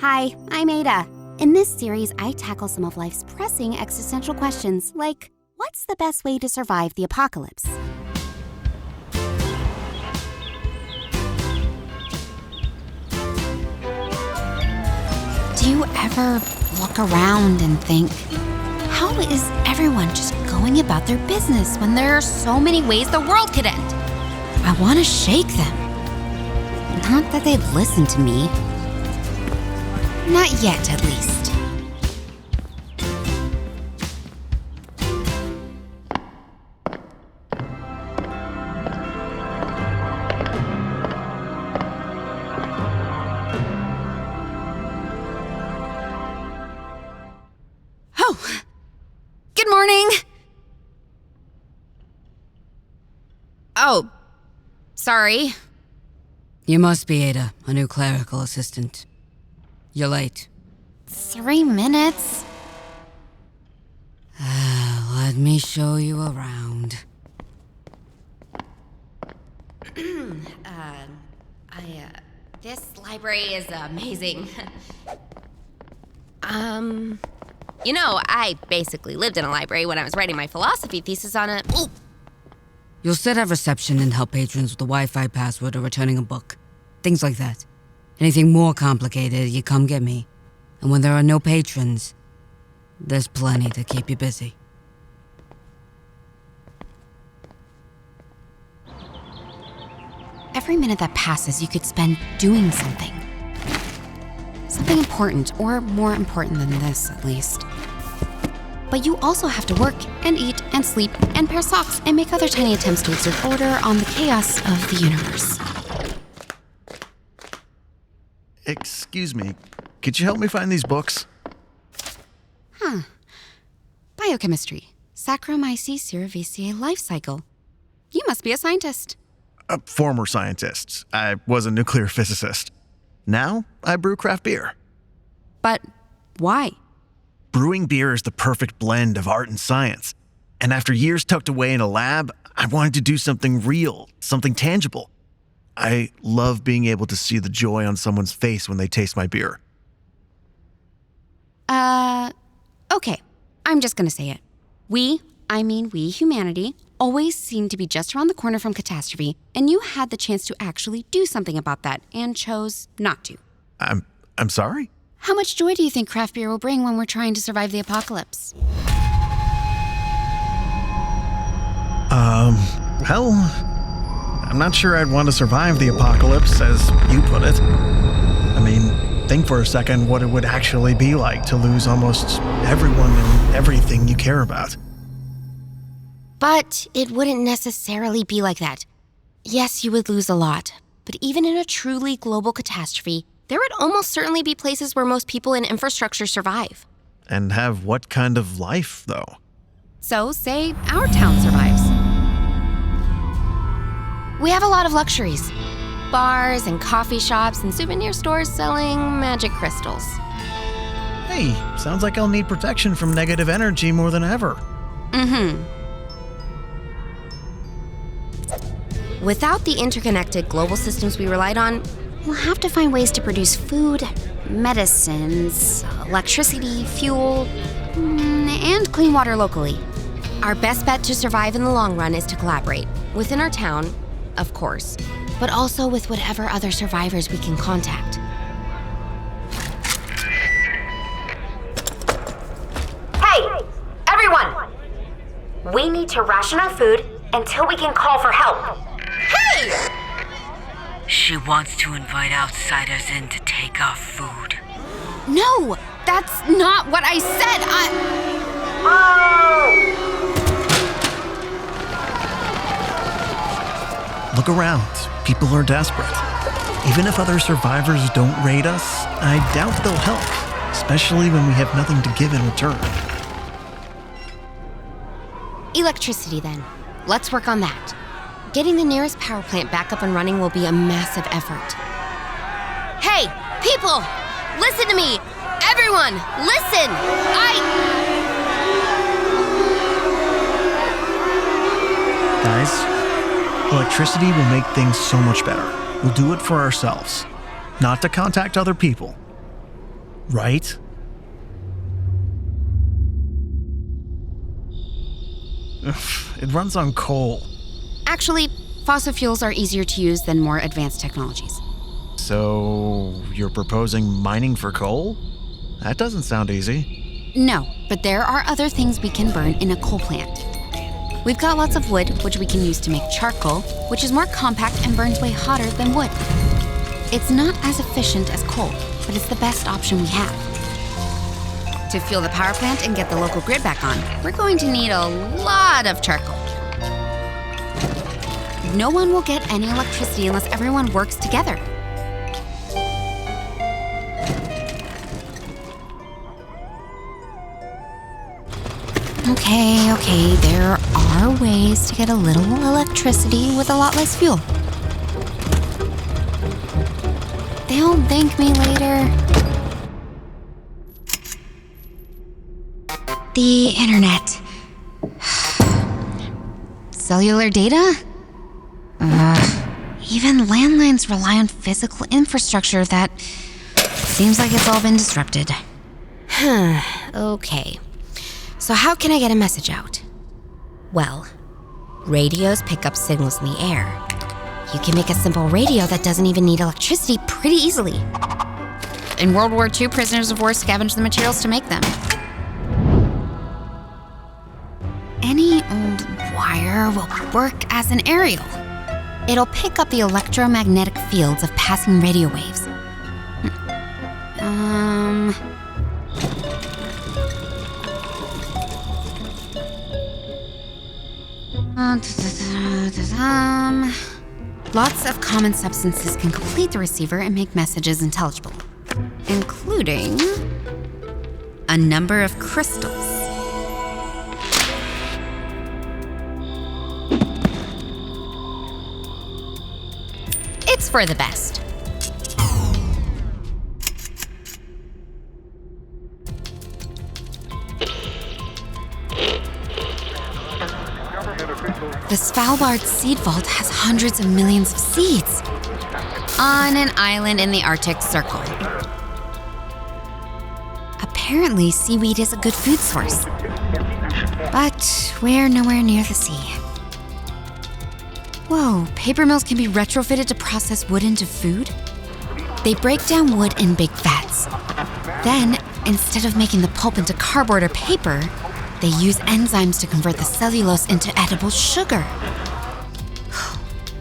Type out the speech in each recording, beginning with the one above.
Hi, I'm Ada. In this series, I tackle some of life's pressing existential questions, like, what's the best way to survive the apocalypse? Do you ever look around and think, how is everyone just going about their business when there are so many ways the world could end? I want to shake them. Not that they'd listen to me. Not yet, at least. Oh! Good morning! Oh, sorry. You must be Ada, a new clerical assistant. You're late. 3 minutes? Let me show you around. This library is amazing. I basically lived in a library when I was writing my philosophy thesis on it. Ooh. You'll sit at reception and help patrons with a Wi-Fi password or returning a book. Things like that. Anything more complicated, you come get me. And when there are no patrons, there's plenty to keep you busy. Every minute that passes, you could spend doing something. Something important, or more important than this, at least. But you also have to work, and eat, and sleep, and pair socks, and make other tiny attempts to exert order on the chaos of the universe. Excuse me, could you help me find these books? Biochemistry. Saccharomyces cerevisiae life cycle. You must be a scientist. A former scientist. I was a nuclear physicist. Now, I brew craft beer. But why? Brewing beer is the perfect blend of art and science. And after years tucked away in a lab, I wanted to do something real, something tangible. I love being able to see the joy on someone's face when they taste my beer. Okay. I'm just gonna say it. We, humanity, always seem to be just around the corner from catastrophe, and you had the chance to actually do something about that and chose not to. I'm sorry? How much joy do you think craft beer will bring when we're trying to survive the apocalypse? Well, I'm not sure I'd want to survive the apocalypse, as you put it. I mean, think for a second what it would actually be like to lose almost everyone and everything you care about. But it wouldn't necessarily be like that. Yes, you would lose a lot, but even in a truly global catastrophe, there would almost certainly be places where most people and infrastructure survive. And have what kind of life, though? So, say our town survives. We have a lot of luxuries. Bars and coffee shops and souvenir stores selling magic crystals. Hey, sounds like I'll need protection from negative energy more than ever. Without the interconnected global systems we relied on, we'll have to find ways to produce food, medicines, electricity, fuel, and clean water locally. Our best bet to survive in the long run is to collaborate within our town, of course, but also with whatever other survivors we can contact. Hey, everyone! We need to ration our food until we can call for help. Hey! She wants to invite outsiders in to take our food. No, that's not what I said. Look around. People are desperate. Even if other survivors don't raid us, I doubt they'll help, especially when we have nothing to give in return. Electricity, then. Let's work on that. Getting the nearest power plant back up and running will be a massive effort. Hey, people! Listen to me! Everyone, listen! Guys, electricity will make things so much better. We'll do it for ourselves, not to contact other people. right? Ugh, it runs on coal. Actually, fossil fuels are easier to use than more advanced technologies. So, you're proposing mining for coal? That doesn't sound easy. No, but there are other things we can burn in a coal plant. We've got lots of wood, which we can use to make charcoal, which is more compact and burns way hotter than wood. It's not as efficient as coal, but it's the best option we have. To fuel the power plant and get the local grid back on, we're going to need a lot of charcoal. No one will get any electricity unless everyone works together. Okay, there are ways to get a little electricity with a lot less fuel. They'll thank me later. The internet. Cellular data? Even landlines rely on physical infrastructure that seems like it's all been disrupted. Okay. So how can I get a message out? Well, radios pick up signals in the air. You can make a simple radio that doesn't even need electricity pretty easily. In World War II, prisoners of war scavenged the materials to make them. Any old wire will work as an aerial. It'll pick up the electromagnetic fields of passing radio waves. Lots of common substances can complete the receiver and make messages intelligible, including a number of crystals. It's for the best. The Svalbard Seed Vault has hundreds of millions of seeds on an island in the Arctic Circle. Apparently, seaweed is a good food source, but we're nowhere near the sea. Whoa, paper mills can be retrofitted to process wood into food? They break down wood in big vats. Then, instead of making the pulp into cardboard or paper, they use enzymes to convert the cellulose into edible sugar.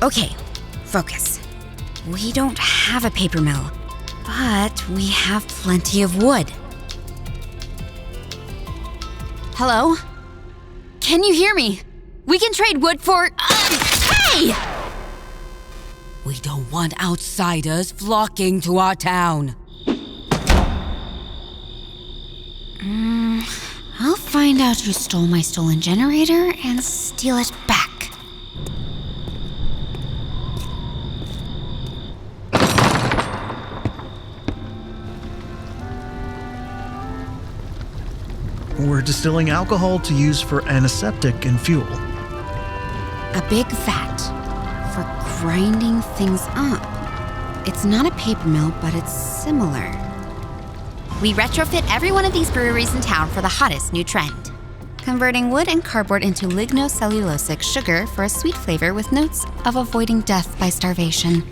Okay, focus. We don't have a paper mill, but we have plenty of wood. Hello? Can you hear me? We can trade wood for... Hey! We don't want outsiders flocking to our town. I'll find out who stole my stolen generator and steal it back. We're distilling alcohol to use for antiseptic and fuel. A big vat for grinding things up. It's not a paper mill, but it's similar. We retrofit every one of these breweries in town for the hottest new trend. Converting wood and cardboard into lignocellulosic sugar for a sweet flavor with notes of avoiding death by starvation.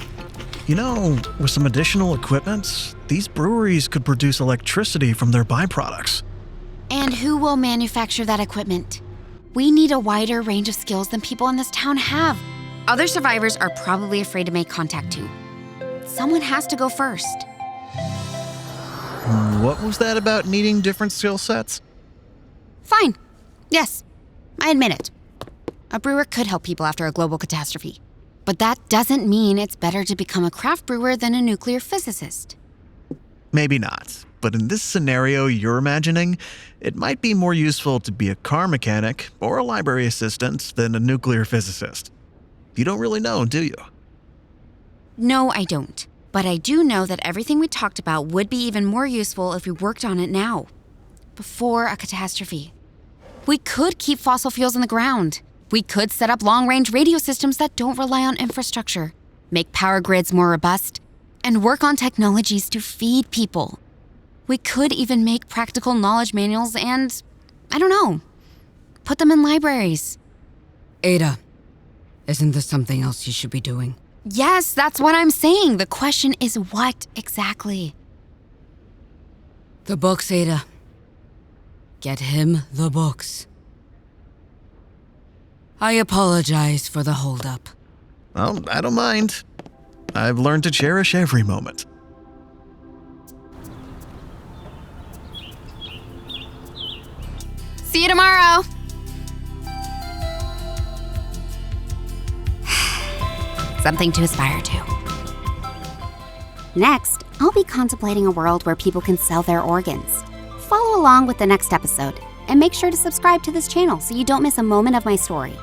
You know, with some additional equipment, these breweries could produce electricity from their byproducts. And who will manufacture that equipment? We need a wider range of skills than people in this town have. Other survivors are probably afraid to make contact too. Someone has to go first. What was that about needing different skill sets? Fine. Yes, I admit it. A brewer could help people after a global catastrophe. But that doesn't mean it's better to become a craft brewer than a nuclear physicist. Maybe not. But in this scenario you're imagining, it might be more useful to be a car mechanic or a library assistant than a nuclear physicist. You don't really know, do you? No, I don't. But I do know that everything we talked about would be even more useful if we worked on it now, before a catastrophe. We could keep fossil fuels in the ground. We could set up long-range radio systems that don't rely on infrastructure, make power grids more robust, and work on technologies to feed people. We could even make practical knowledge manuals and, I don't know, put them in libraries. Ada, isn't there something else you should be doing? Yes, that's what I'm saying. The question is what exactly? The books, Ada. Get him the books. I apologize for the holdup. Well, I don't mind. I've learned to cherish every moment. See you tomorrow. Something to aspire to. Next, I'll be contemplating a world where people can sell their organs. Follow along with the next episode, and make sure to subscribe to this channel so you don't miss a moment of my story.